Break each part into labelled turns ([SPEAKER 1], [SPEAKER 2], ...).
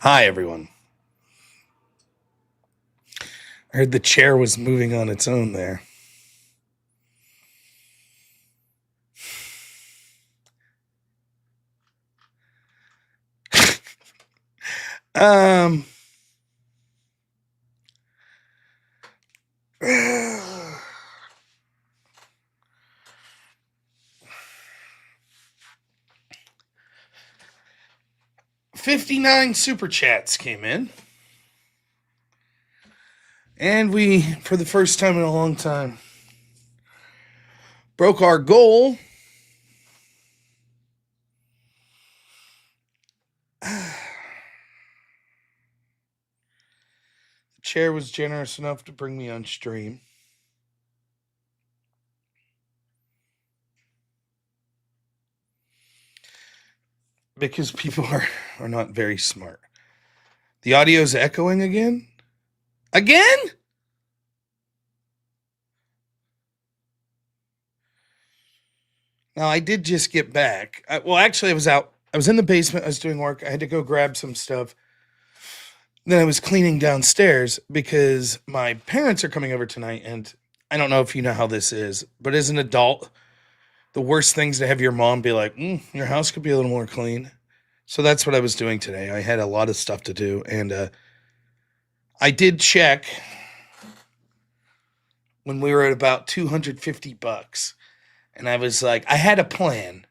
[SPEAKER 1] Hi, everyone. I heard the chair was moving on its own there. Um, 59 super chats came in. And we, for the first time in a long time, broke our goal. The chair was generous enough to bring me on stream. Because people are not very smart. The audio's echoing again? Again? Now, I did just get back. Actually, I was out. I was in the basement. I was doing work. I had to go grab some stuff. Then I was cleaning downstairs because my parents are coming over tonight. And I don't know if you know how this is, but as an adult, the worst thing's to have your mom be like, your house could be a little more clean. So that's what I was doing today. I had a lot of stuff to do. And I did check when we were at about $250. And I was like, I had a plan.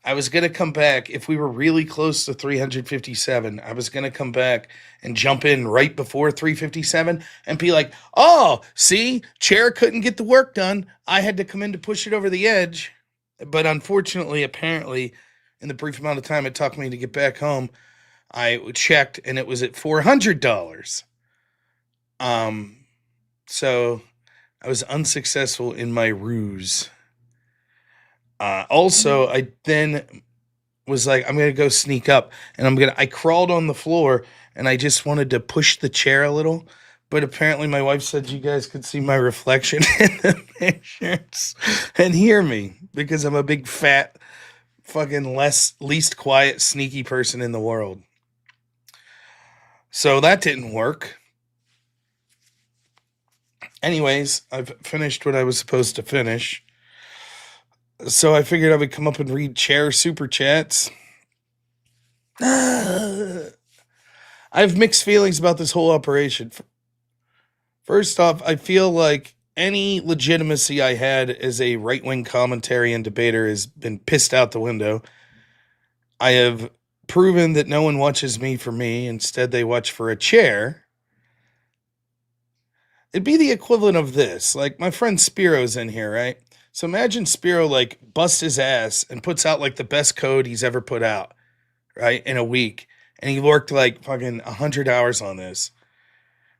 [SPEAKER 1] I was going to come back if we were really close to 357. I was going to come back and jump in right before 357 and be like, "Oh, see, chair couldn't get the work done. I had to come in to push it over the edge." But unfortunately, apparently, in the brief amount of time it took me to get back home, I checked and it was at $400. So I was unsuccessful in my ruse. Also, I then was like, I'm gonna go sneak up, and I crawled on the floor, and I just wanted to push the chair a little, but apparently my wife said you guys could see my reflection in the pictures and hear me because I'm a big fat fucking least quiet sneaky person in the world. So that didn't work. Anyways, I've finished what I was supposed to finish. So I figured I would come up and read chair super chats. I have mixed feelings about this whole operation. First off, I feel like any legitimacy I had as a right wing commentary and debater has been pissed out the window. I have proven that no one watches me for me. Instead, they watch for a chair. It'd be the equivalent of this. Like, my friend Spiro's in here, right? So imagine Spiro, like, busts his ass and puts out, like, the best code he's ever put out, right? In a week. And he worked, like, fucking 100 hours on this.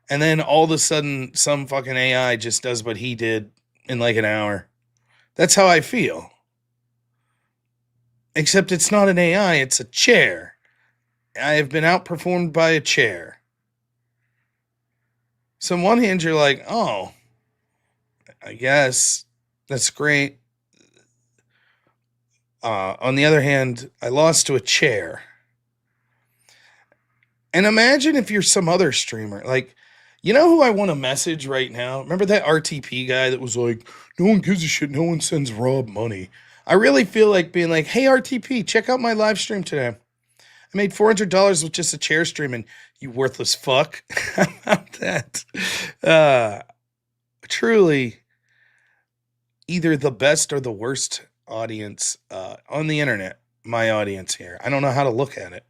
[SPEAKER 1] And then all of a sudden, some fucking AI just does what he did in like an hour. That's how I feel. Except it's not an AI, it's a chair. I have been outperformed by a chair. So on one hand, you're like, oh, I guess that's great. On the other hand, I lost to a chair. And imagine if you're some other streamer. Like, you know who I want to message right now? Remember that RTP guy that was like, no one gives a shit, no one sends Rob money. I really feel like being like, hey, RTP, check out my live stream today. I made $400 with just a chair streaming. You worthless fuck. How about that? Truly, either the best or the worst audience on the internet. My audience here. I don't know how to look at it.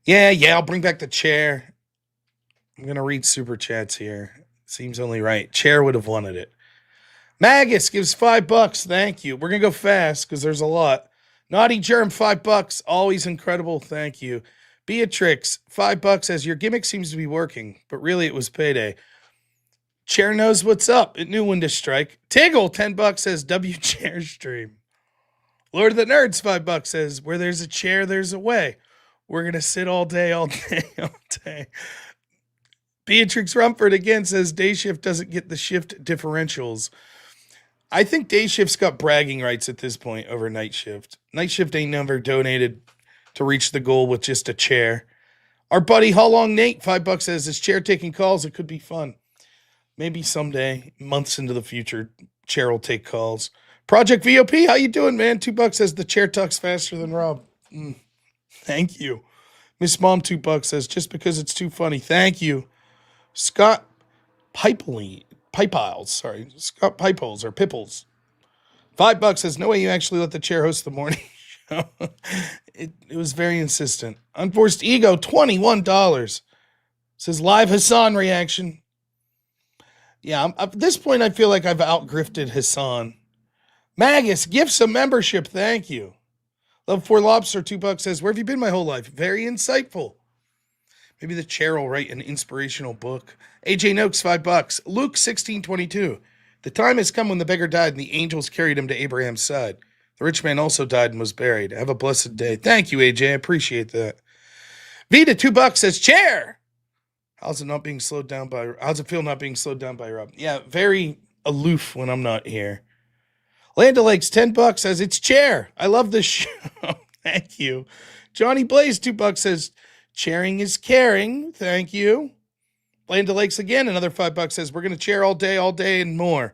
[SPEAKER 1] Yeah, I'll bring back the chair. I'm going to read super chats here. Seems only right. Chair would have wanted it. Magus gives $5. Thank you. We're going to go fast because there's a lot. Naughty Germ, $5. Always incredible. Thank you. Beatrix, $5 says your gimmick seems to be working, but really it was payday. Chair knows what's up. It knew when to strike. Tiggle, $10 says W Chair stream. Lord of the Nerds, $5 says where there's a chair, there's a way. We're going to sit all day, all day, all day. Beatrix Rumford again says day shift doesn't get the shift differentials. I think day shift's got bragging rights at this point over night shift. Night shift ain't never donated to reach the goal with just a chair. Our buddy How Long Nate, $5 says, this chair taking calls. It could be fun. Maybe someday, months into the future, chair will take calls. Project VOP, how you doing, man? $2 says, the chair talks faster than Rob. Thank you. Miss Mom, $2 says, just because it's too funny. Thank you. Scott Pipeholes, Scott Pipeholes or Pipples. $5 says, no way you actually let the chair host the morning show. It was very insistent. Unforced Ego, $21. Says, live Hassan reaction. Yeah, at this point, I feel like I've outgrifted Hassan. Magus, gifts a membership. Thank you. Love for Lobster, $2 says, where have you been my whole life? Very insightful. Maybe the chair will write an inspirational book. AJ Noakes, $5. Luke 16:22. The time has come when the beggar died and the angels carried him to Abraham's side. The rich man also died and was buried. Have a blessed day. Thank you, AJ. I appreciate that. Vita, $2 says, chair. How's it feel not being slowed down by Rob? Yeah, very aloof when I'm not here. Land O'Lakes, $10 says, it's chair. I love this show. Thank you. Johnny Blaze, $2 says, chairing is caring. Thank you. Land O'Lakes again, another $5 says, we're going to chair all day, and more.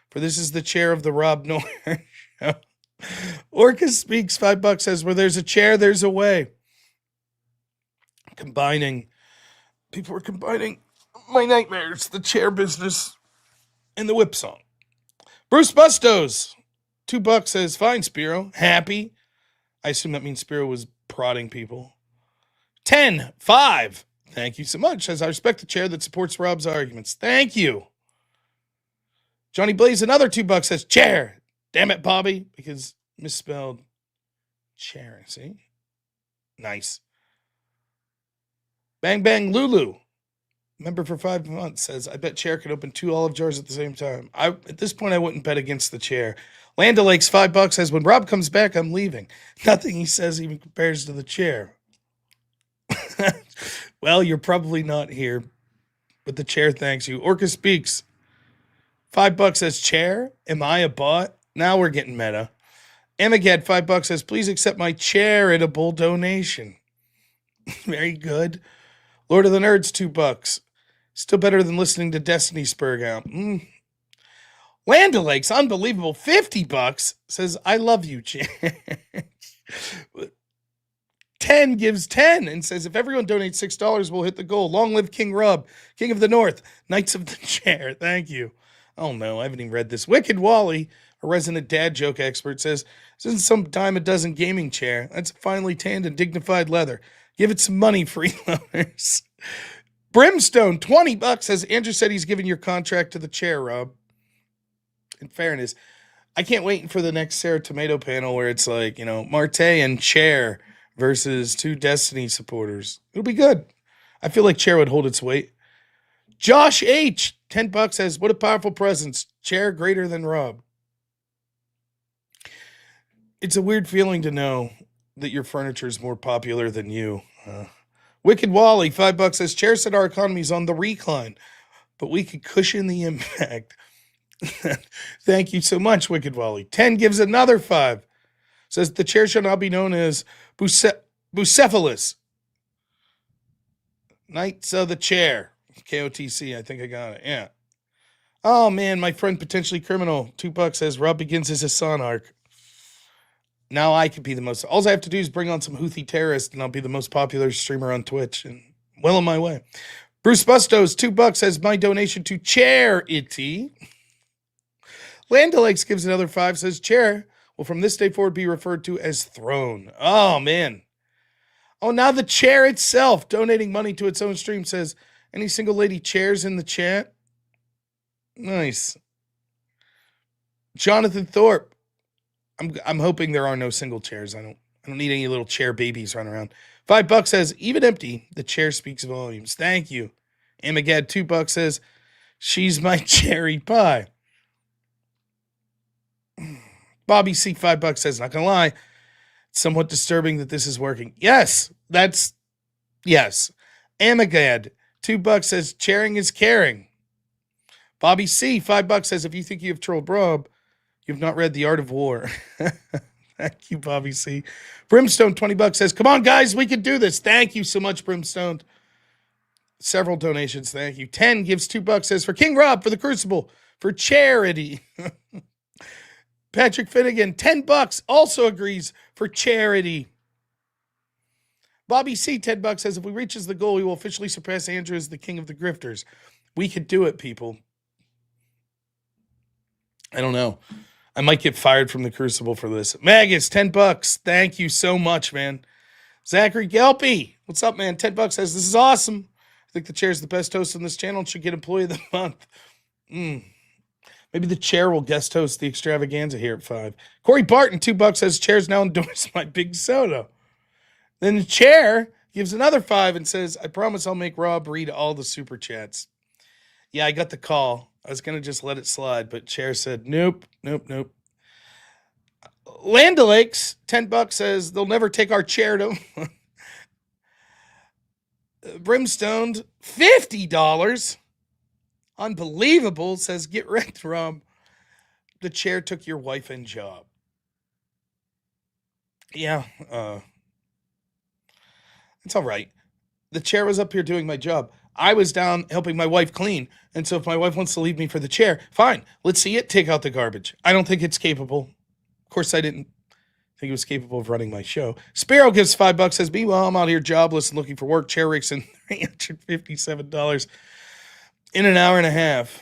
[SPEAKER 1] For this is the chair of the robnoerr show. Orcus Speaks, $5 says, where there's a chair, there's a way. People are combining my nightmares, the chair business, and the whip song. Bruce Bustos, $2 says, fine, Spiro. Happy. I assume that means Spiro was prodding people. 5. Thank you so much. Says, I respect the chair that supports Rob's arguments. Thank you. Johnny Blaze, another $2 says, chair. Damn it, Bobby. Because misspelled chair. See? Nice. Bang Bang Lulu, member for 5 months, says, I bet chair could open 2 olive jars at the same time. At this point, I wouldn't bet against the chair. Land O'Lakes, $5 says, when Rob comes back, I'm leaving. Nothing he says even compares to the chair. Well, you're probably not here, but the chair thanks you. Orca Speaks, $5 says, chair. Am I a bot? Now we're getting meta. Amagad, $5 says, please accept my charitable donation. Very good. Lord of the Nerds, $2. Still better than listening to Destiny Spurg out. Land O'Lakes, unbelievable, $50 says, I love you, chair. 10 gives 10 and says, if everyone donates $6, we'll hit the goal. Long live King Rob, King of the North, Knights of the Chair. Thank you. Oh no, I haven't even read this. Wicked Wally, a resident dad joke expert, says, this isn't some dime a dozen gaming chair. That's finely tanned and dignified leather. Give it some money, freeloaders. Brimstone, $20 says, Andrew said he's giving your contract to the chair, Rob. In fairness, I can't wait for the next Sarah Tomato panel where it's like, Marte and chair versus 2 Destiny supporters. It'll be good. I feel like chair would hold its weight. Josh H, $10 says, what a powerful presence. Chair greater than Rob. It's a weird feeling to know that your furniture is more popular than you. Wicked Wally, $5 says, chair said our economy's on the recline, but we could cushion the impact. Thank you so much, Wicked Wally. 10 gives another 5. Says the chair shall now be known as Bucephalus. Knights of the Chair. KOTC, I think I got it. Yeah. Oh man, my friend potentially criminal. $2 says Rob begins his Hassan arc. Now I could be the most. All I have to do is bring on some Houthi terrorists and I'll be the most popular streamer on Twitch. And well on my way. Bruce Bustos, $2 says my donation to Charity. Land O'Lakes gives another 5, says chair will from this day forward be referred to as throne. Oh man. Oh, now the chair itself donating money to its own stream says, any single lady chairs in the chat? Nice. Jonathan Thorpe. I'm hoping there are no single chairs. I don't need any little chair babies running around. $5 says, even empty, the chair speaks volumes. Thank you. Amagad, $2 says, she's my cherry pie. Bobby C, $5 says, not gonna lie, it's somewhat disturbing that this is working. Yes. Amagad, $2 says, chairing is caring. Bobby C, $5 says, if you think you have trolled Rob, you've not read The Art of War. Thank you, Bobby C. Brimstone, $20 says, come on, guys, we can do this. Thank you so much, Brimstone. Several donations, thank you. 10 gives $2, says, for King Rob, for the Crucible, for charity. Patrick Finnegan, $10, also agrees for charity. Bobby C, $10 says, if we reaches the goal, we will officially surpass Andrew as the king of the grifters. We could do it, people. I don't know. I might get fired from the Crucible for this. Magus, $10. Thank you so much, man. Zachary Gelpy, what's up, man? $10 says, this is awesome. I think the chair is the best host on this channel and should get Employee of the Month. Maybe the chair will guest host the extravaganza here at 5. Corey Barton, $2 says, chair's now endorsed my big soda. Then the chair gives another 5 and says, I promise I'll make Rob read all the super chats. Yeah, I got the call. I was going to just let it slide, but chair said, nope. Land O'Lakes, $10 says, they'll never take our chair to Brimstone, $50. Unbelievable, says, get wrecked, Rob. The chair took your wife and job. Yeah, it's all right. The chair was up here doing my job. I was down helping my wife clean. And so if my wife wants to leave me for the chair, fine. Let's see it take out the garbage. I don't think it's capable. Of course, I didn't think it was capable of running my show. Sparrow gives $5, says, meanwhile, I'm out here jobless and looking for work. Chair rakes in $357 in an hour and a half.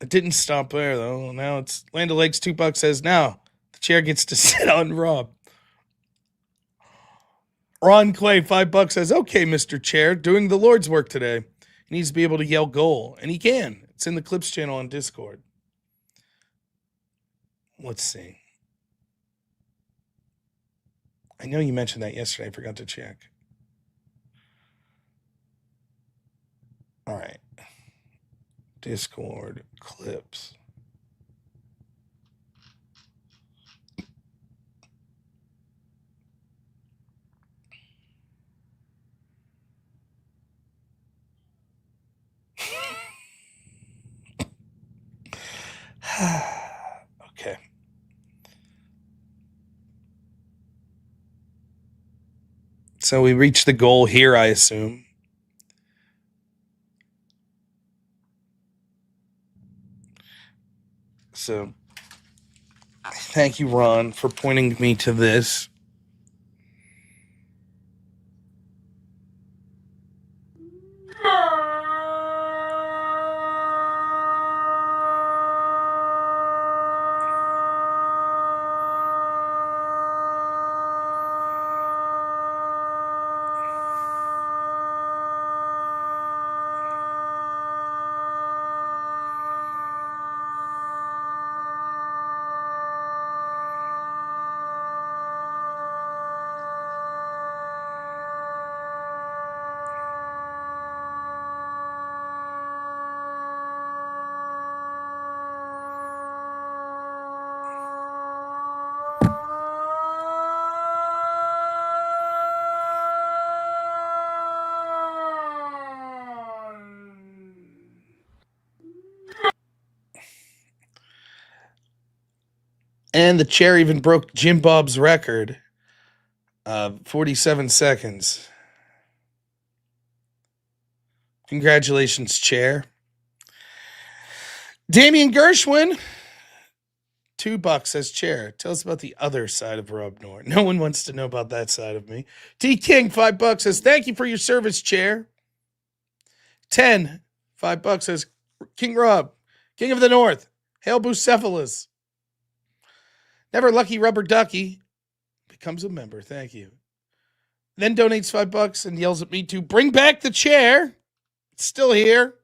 [SPEAKER 1] It didn't stop there, though. Now it's Land O'Lakes, $2 says, now the chair gets to sit on Rob. Ron Clay, $5 says, okay, Mr. Chair, doing the Lord's work today. He needs to be able to yell goal, and he can. It's in the Clips channel on Discord. Let's see. I know you mentioned that yesterday. I forgot to check. All right. Discord Clips. Okay. So we reached the goal here, I assume. So thank you, Ron, for pointing me to this. And the chair even broke Jim Bob's record. 47 seconds. Congratulations, chair. Damian Gershwin, $2 says, chair. Tell us about the other side of robnoerr. No one wants to know about that side of me. T King, $5 says, thank you for your service, chair. 10, $5 says, King Rob, King of the North. Hail Bucephalus. Never Lucky Rubber Ducky becomes a member. Thank you. Then donates $5 and yells at me to bring back the chair. It's still here.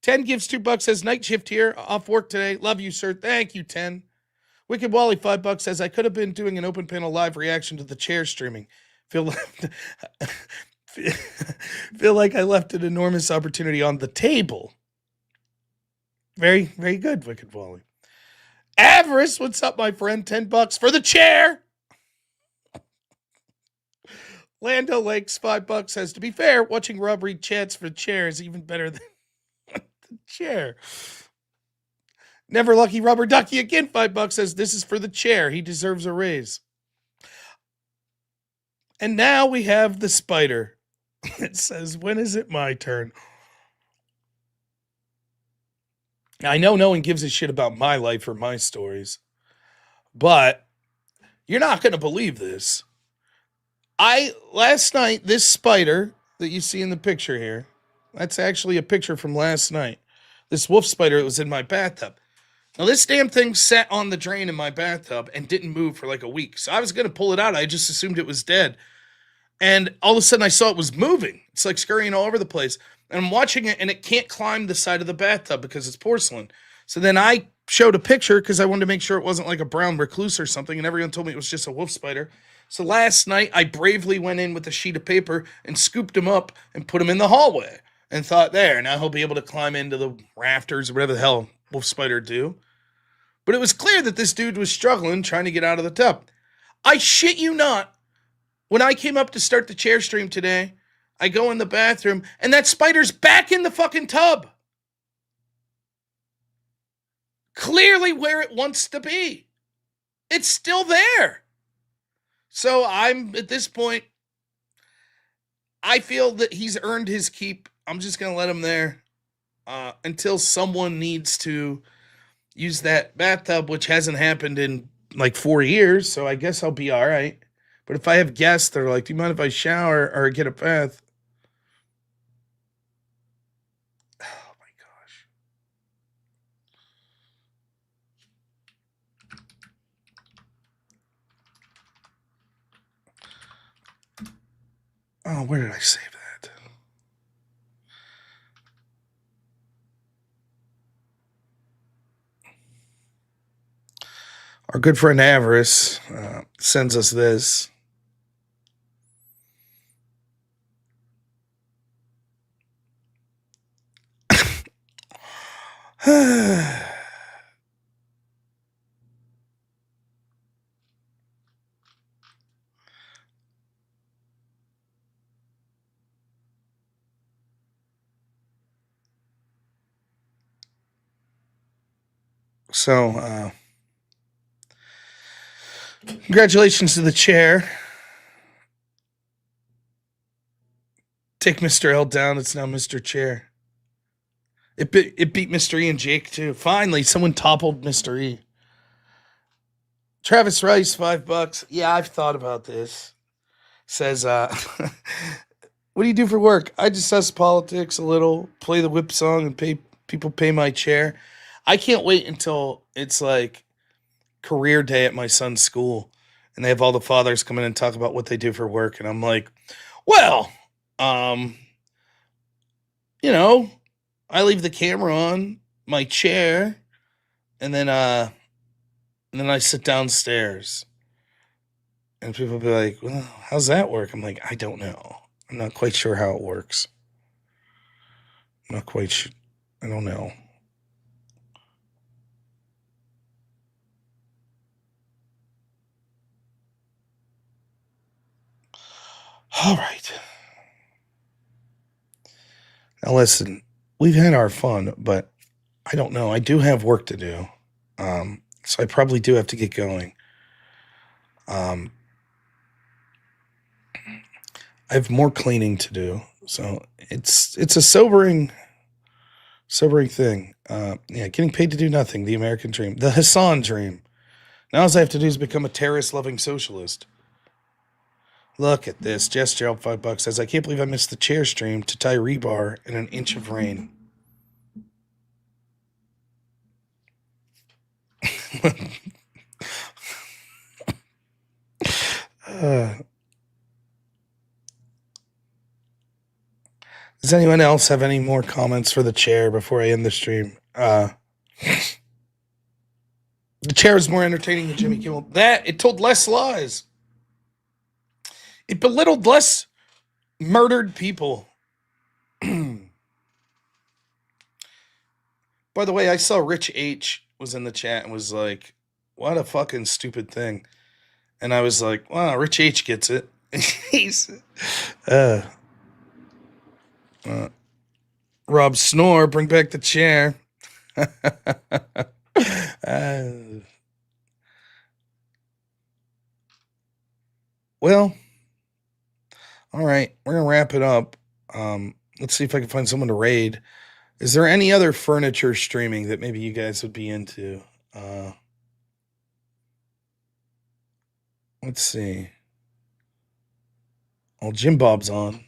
[SPEAKER 1] 10 gives $2, says night shift here. Off work today. Love you, sir. Thank you, 10. Wicked Wally, $5 says I could have been doing an open panel live reaction to the chair streaming. Feel like I left an enormous opportunity on the table. Very, very good, Wicked Wally. Avarice, what's up, my friend? $10 for the chair. Land O'Lakes, $5 says, to be fair, watching Rob read chats for the chair is even better than the chair. Never Lucky Rubber Ducky again, $5 says this is for the chair. He deserves a raise. And now we have the spider. It says, when is it my turn? I know no one gives a shit about my life or my stories, but you're not going to believe this. Last night, this spider that you see in the picture here, that's actually a picture from last night. This wolf spider that was in my bathtub. Now, this damn thing sat on the drain in my bathtub and didn't move for like a week. So I was going to pull it out. I just assumed it was dead. And all of a sudden I saw it was moving. It's like scurrying all over the place. And I'm watching it and it can't climb the side of the bathtub because it's porcelain. So then I showed a picture because I wanted to make sure it wasn't like a brown recluse or something. And everyone told me it was just a wolf spider. So last night I bravely went in with a sheet of paper and scooped him up and put him in the hallway. And thought, there, now he'll be able to climb into the rafters or whatever the hell wolf spider do. But it was clear that this dude was struggling trying to get out of the tub. I shit you not. When I came up to start the chair stream today, I go in the bathroom and that spider's back in the fucking tub. Clearly where it wants to be. It's still there. So I'm, at this point, I feel that he's earned his keep. I'm just going to let him there until someone needs to use that bathtub, which hasn't happened in like 4 years. So I guess I'll be all right. But if I have guests, they're like, do you mind if I shower or get a bath? Oh my gosh. Oh, where did I save that? Our good friend Avarice sends us this. So, congratulations to the chair. Take Mr. L down. It's now Mr. Chair. It beat Mr. E and Jake too. Finally, someone toppled Mr. E. Travis Rice, $5. Yeah, I've thought about this. Says, what do you do for work? I discuss politics a little, play the whip song, and people pay my chair. I can't wait until it's like career day at my son's school, and they have all the fathers come in and talk about what they do for work, and I'm like, well, you know, I leave the camera on my chair, and then I sit downstairs. And people be like, well, how's that work? I'm like, I don't know. I'm not quite sure how it works. I'm not quite sure. I don't know. All right. Now listen, we've had our fun, but I don't know. I do have work to do. So I probably do have to get going. Um, I have more cleaning to do. So it's a sobering thing. Yeah, getting paid to do nothing, the American dream. The Hassan dream. Now all I have to do is become a terrorist-loving socialist. Look at this. Jess Gerald, $5 says, I can't believe I missed the chair stream to tie rebar in an inch of rain. Does anyone else have any more comments for the chair before I end the stream? The chair is more entertaining than Jimmy Kimmel. That, it told less lies. It belittled less murdered people. By the way, I saw Rich H was in the chat and was like, what a fucking stupid thing. And I was like, wow, Rich H gets it. He's Rob Snore, bring back the chair. uh, well, all right. We're gonna wrap it up. Let's see if I can find someone to raid. Is there any other furniture streaming that maybe you guys would be into? Uh, let's see. Well, Jim Bob's on.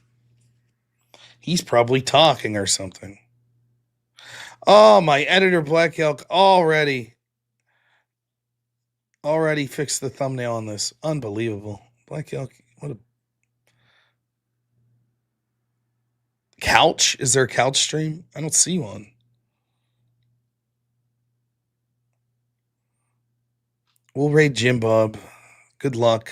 [SPEAKER 1] He's probably talking or something. Oh, my editor Black Elk already fixed the thumbnail on this. Unbelievable. Black Elk, what a couch? Is there a couch stream? I don't see one. We'll raid Jim Bob. Good luck.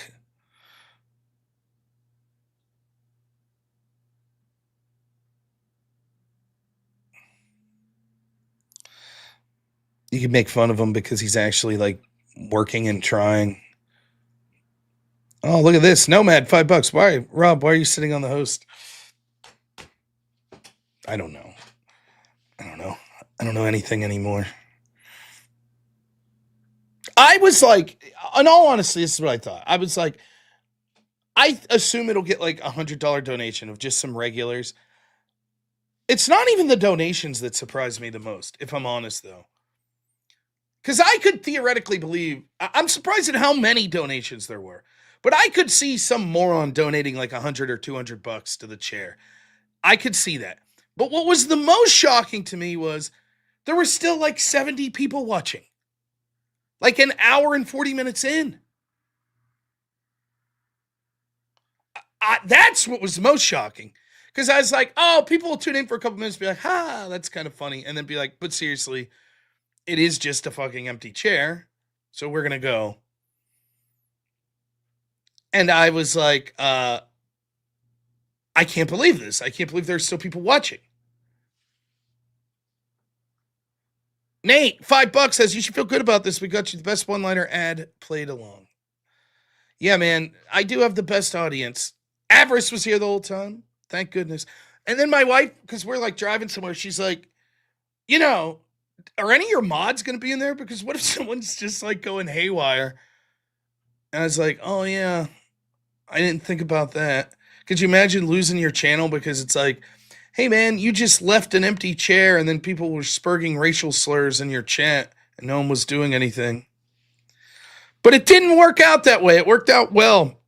[SPEAKER 1] You can make fun of him because he's actually like working and trying. Oh, look at this. Nomad, $5. Why, Rob, why are you sitting on the host? I don't know. I don't know. I don't know anything anymore. I was like, in all honesty, this is what I thought. I was like, I assume it'll get like $100 donation of just some regulars. It's not even the donations that surprised me the most, if I'm honest, though. Because I could theoretically believe, I'm surprised at how many donations there were. But I could see some moron donating like 100 or $200 to the chair. I could see that. But what was the most shocking to me was there were still like 70 people watching. Like an hour and 40 minutes in. That's what was most shocking. Because I was like, oh, people will tune in for a couple minutes and be like, ha, that's kind of funny. And then be like, but seriously, it is just a fucking empty chair. So we're going to go. And I was like, I can't believe this. I can't believe there's still people watching. Nate, $5 says you should feel good about this. We got you the best one-liner ad played along. Yeah, man, I do have the best audience. Avarice was here the whole time. Thank goodness. And then my wife, because we're like driving somewhere, she's like, you know, are any of your mods going to be in there? Because what if someone's just like going haywire? And I was like, oh, yeah, I didn't think about that. Could you imagine losing your channel because it's like, hey, man, you just left an empty chair and then people were spurging racial slurs in your chat and no one was doing anything? But it didn't work out that way. It worked out well.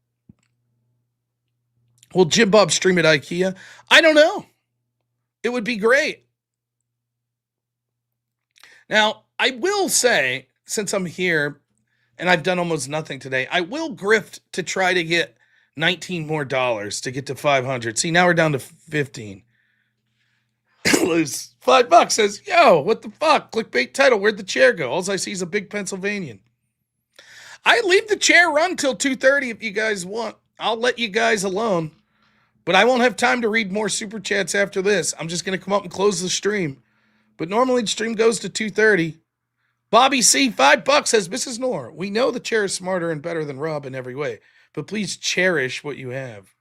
[SPEAKER 1] Will Jim Bob stream at IKEA? I don't know. It would be great. Now, I will say, since I'm here and I've done almost nothing today, I will grift to try to get 19 more dollars to get to 500. See, now we're down to 15. Lose $5 says, yo, what the fuck? Clickbait title. Where'd the chair go? All I see is a big Pennsylvanian. I leave the chair run till 2:30 if you guys want. I'll let you guys alone. But I won't have time to read more super chats after this. I'm just going to come up and close the stream. But normally the stream goes to 2:30. Bobby C, $5 says, Mrs. Noor, we know the chair is smarter and better than Rob in every way, but please cherish what you have.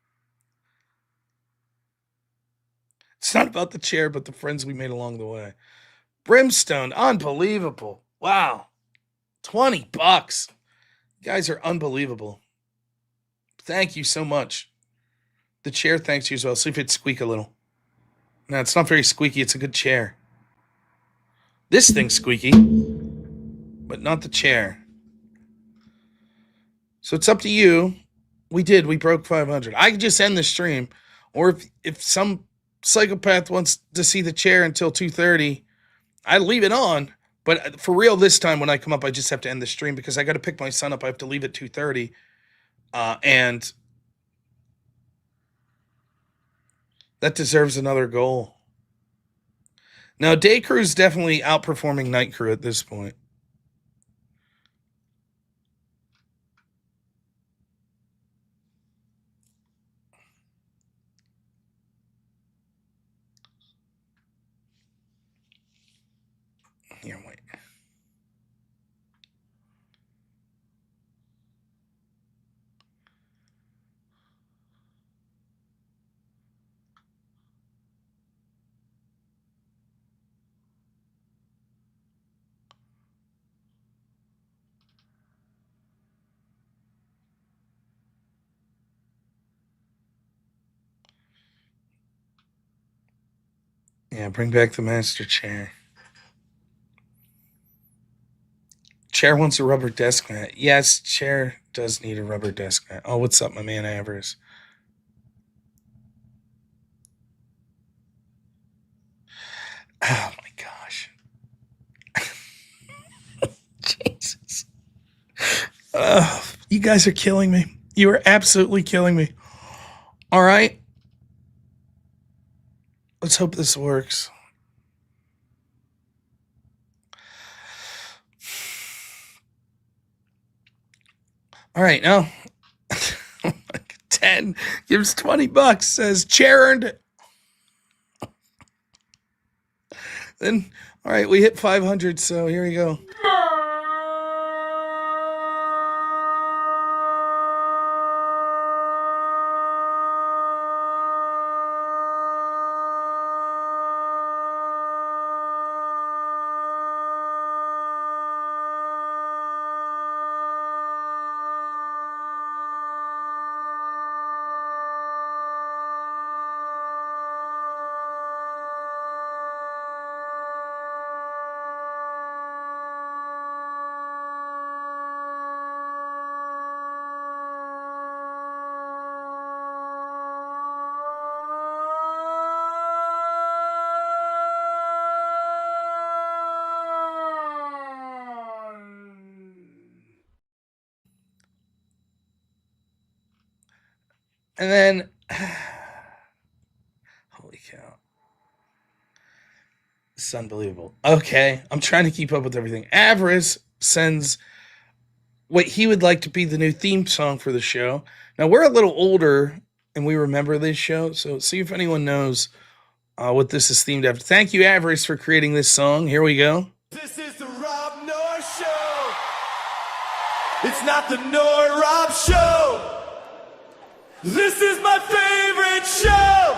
[SPEAKER 1] It's not about the chair, but the friends we made along the way. Brimstone, unbelievable. Wow. $20. You guys are unbelievable. Thank you so much. The chair thanks you as well. See if it squeak a little. No, it's not very squeaky. It's a good chair. This thing's squeaky, but not the chair. So it's up to you. We broke 500. I could just end the stream. Or if some psychopath wants to see the chair until 2:30, I leave it on. But for real, this time when I come up, I just have to end the stream because I got to pick my son up. I have to leave at 2:30. And that deserves another goal. Now, day crew is definitely outperforming night crew at this point. Here, wait. Yeah, bring back the master chair. Chair wants a rubber desk mat. Yes, chair does need a rubber desk mat. Oh, what's up, my man Avers? Oh my gosh. Jesus. You guys are killing me. You are absolutely killing me. All right. Let's hope this works. All right, now 10 gives $20, says chair earned it. Then, all right, we hit 500, so here we go. And then, holy cow. It's unbelievable. Okay, I'm trying to keep up with everything. Avarice sends what he would like to be the new theme song for the show. Now, we're a little older and we remember this show, so see if anyone knows what this is themed after. Thank you, Avarice, for creating this song. Here we go.
[SPEAKER 2] This is the robnoerr Show. It's not the Rob Show. This is my favorite show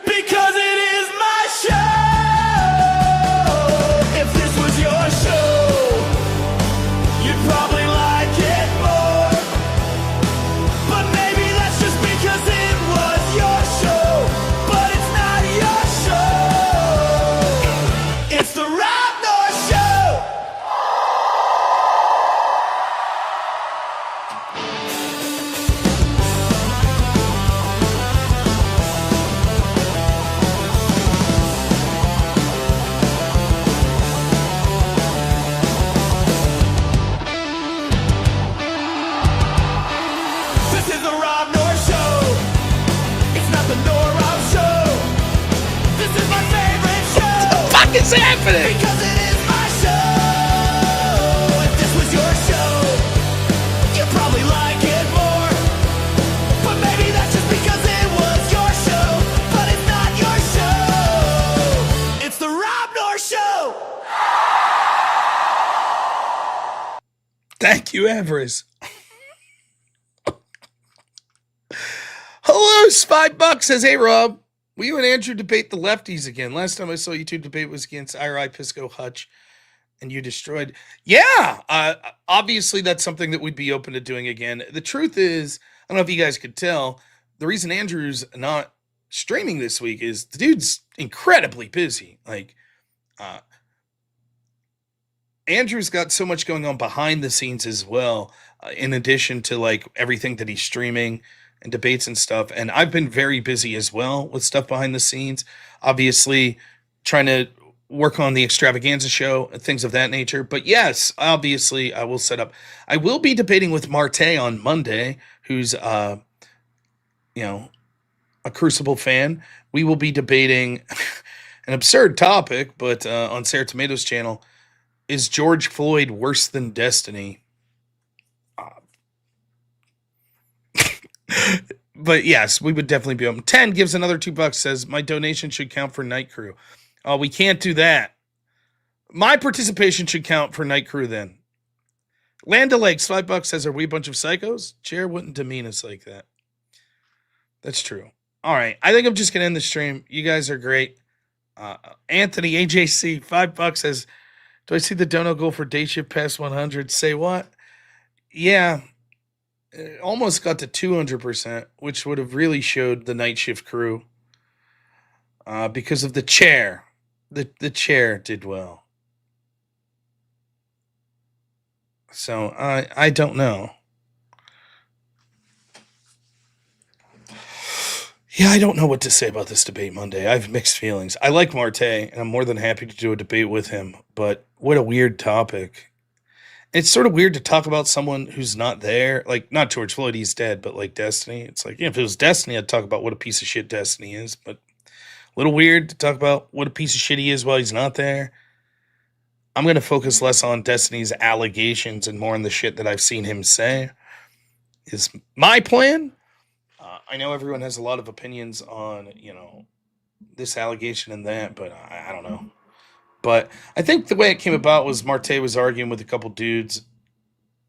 [SPEAKER 2] because it is my show. If this was your show, you'd probably like it more. But maybe that's just because it was your show. But it's not your show. It's the robnoerr Show. This is the robnoerr Show. It's not the Rob Show. This is my favorite show.
[SPEAKER 1] What is happening?
[SPEAKER 2] Because it is my show. If this was your show, you'd probably like it more. But maybe that's just because it was your show. But it's not your show. It's the robnoerr Show.
[SPEAKER 1] Thank you, Avarice. Hello, $5 says, hey, Rob. Will you and Andrew debate the lefties again? Last time I saw you two debate was against Iri, Pisco, Hutch, and you destroyed. Yeah, obviously that's something that we'd be open to doing again. The truth is, I don't know if you guys could tell, the reason Andrew's not streaming this week is the dude's incredibly busy. Like, Andrew's got so much going on behind the scenes as well, in addition to like everything that he's streaming and debates and stuff. And I've been very busy as well with stuff behind the scenes, obviously trying to work on the extravaganza show and things of that nature. But yes, obviously I will set up. I will be debating with Marte on Monday, who's a Crucible fan. We will be debating an absurd topic, but on Sarah Tomatoes' channel. Is George Floyd worse than Destiny? But yes, we would definitely be open. 10 gives another $2, says my donation should count for Night Crew. Oh, we can't do that. My participation should count for Night Crew then. Land O'Lakes, $5 says, are we a bunch of psychos? Chair wouldn't demean us like that. That's true. All right, I think I'm just going to end the stream. You guys are great. Anthony, AJC, $5 says, do I see the dono goal for day shift past 100? Say what? Yeah, it almost got to 200%, which would have really showed the night shift crew because of the chair. The chair did well. So I don't know. Yeah, I don't know what to say about this debate Monday. I have mixed feelings. I like Marte, and I'm more than happy to do a debate with him, but what a weird topic. It's sort of weird to talk about someone who's not there. Like, not George Floyd, he's dead, but like Destiny. It's like, if it was Destiny, I'd talk about what a piece of shit Destiny is, but a little weird to talk about what a piece of shit he is while he's not there. I'm going to focus less on Destiny's allegations and more on the shit that I've seen him say. Is my plan. I know everyone has a lot of opinions on, this allegation and that, but I don't know. But I think the way it came about was Marte was arguing with a couple dudes,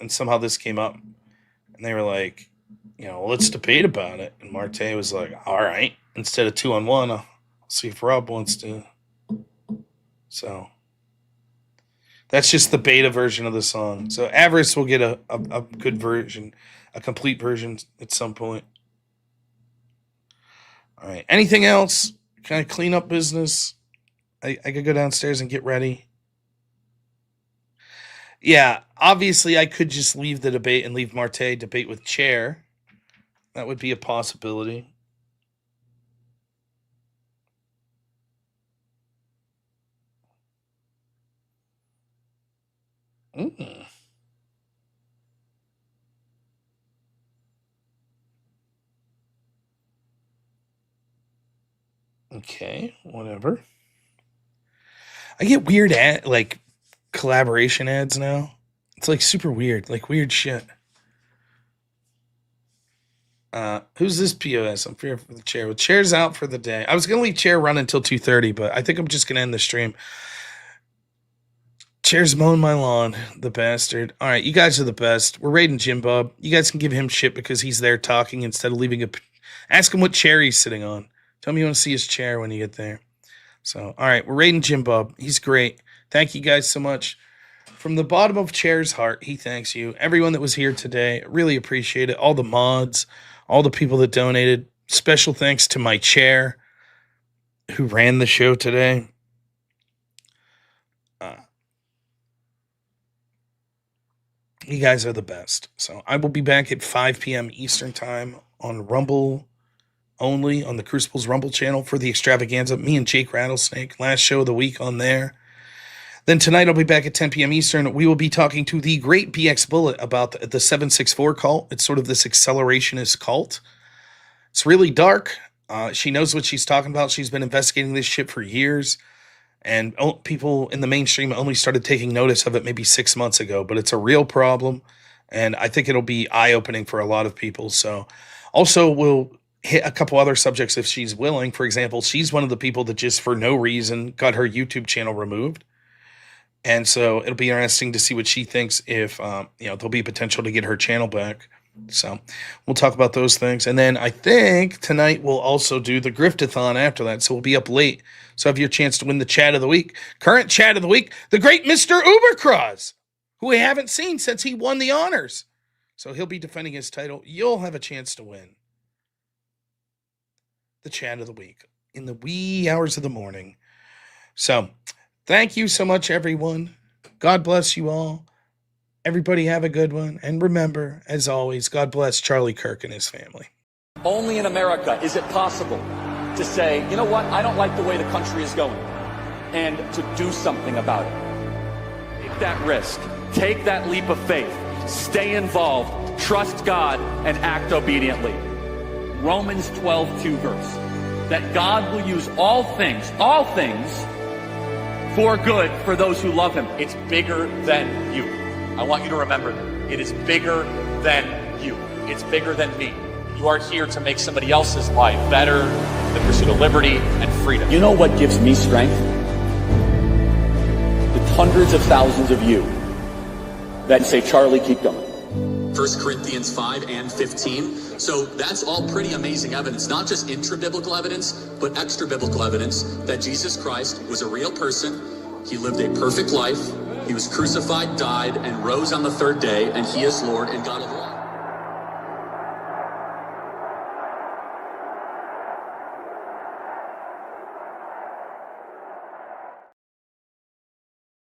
[SPEAKER 1] and somehow this came up, and they were like, let's debate about it. And Marte was like, all right, instead of 2-on-1, I'll see if Rob wants to. So that's just the beta version of the song. So Avarice will get a good version, a complete version at some point. All right. Anything else? Kind of clean up business? I could go downstairs and get ready. Yeah, obviously I could just leave the debate and leave Marte debate with Chair. That would be a possibility. Okay, whatever. I get weird collaboration ads now. It's like super weird, like weird shit. Who's this POS? I'm fearing for the Chair. Well, Chair's out for the day. I was gonna leave Chair run until 2:30, but I think I'm just gonna end the stream. Chair's mowing my lawn, the bastard. All right, you guys are the best. We're raiding Jim Bob. You guys can give him shit because he's there talking instead of leaving ask him what chair he's sitting on. Tell me you want to see his chair when you get there. So, all right, we're raiding Jim Bob. He's great. Thank you guys so much. From the bottom of Chair's heart, he thanks you. Everyone that was here today, really appreciate it. All the mods, all the people that donated. Special thanks to my Chair who ran the show today. You guys are the best. So I will be back at 5 p.m. Eastern time on Rumble only, on the Crucible's Rumble channel for the extravaganza. Me and Jake Rattlesnake, last show of the week on there. Then tonight I'll be back at 10 p.m. Eastern. We will be talking to the great BX Bullet about the 764 cult. It's sort of this accelerationist cult. It's really dark. She knows what she's talking about. She's been investigating this shit for years. And people in the mainstream only started taking notice of it maybe 6 months ago. But it's a real problem. And I think it'll be eye-opening for a lot of people. So also we'll hit a couple other subjects if she's willing. For example, she's one of the people that just for no reason got her YouTube channel removed. And so it'll be interesting to see what she thinks if, there'll be potential to get her channel back. So we'll talk about those things. And then I think tonight we'll also do the Griftathon after that. So we'll be up late. So have your chance to win the Chat of the Week. Current Chat of the Week, the great Mr. Ubercross, who we haven't seen since he won the honors. So he'll be defending his title. You'll have a chance to win the Chat of the Week in the wee hours of the morning. So thank you so much, everyone. God bless you all. Everybody have a good one. And remember, as always, God bless Charlie Kirk and his family.
[SPEAKER 3] Only in America is it possible to say, you know what, I don't like the way the country is going, and to do something about it. Take that risk. Take that leap of faith. Stay involved. Trust God and act obediently. Romans 12:2 verse. That God will use all things, for good for those who love him. It's bigger than you. I want you to remember that. It is bigger than you. It's bigger than me. You are here to make somebody else's life better, the pursuit of liberty and freedom. You know what gives me strength? The hundreds of thousands of you that say, Charlie, keep going.
[SPEAKER 4] 1 Corinthians 5 and 15. So that's all pretty amazing evidence, not just intra-biblical evidence, but extra-biblical evidence that Jesus Christ was a real person. He lived a perfect life. He was crucified, died, and rose on the third day, and he is Lord and God of all.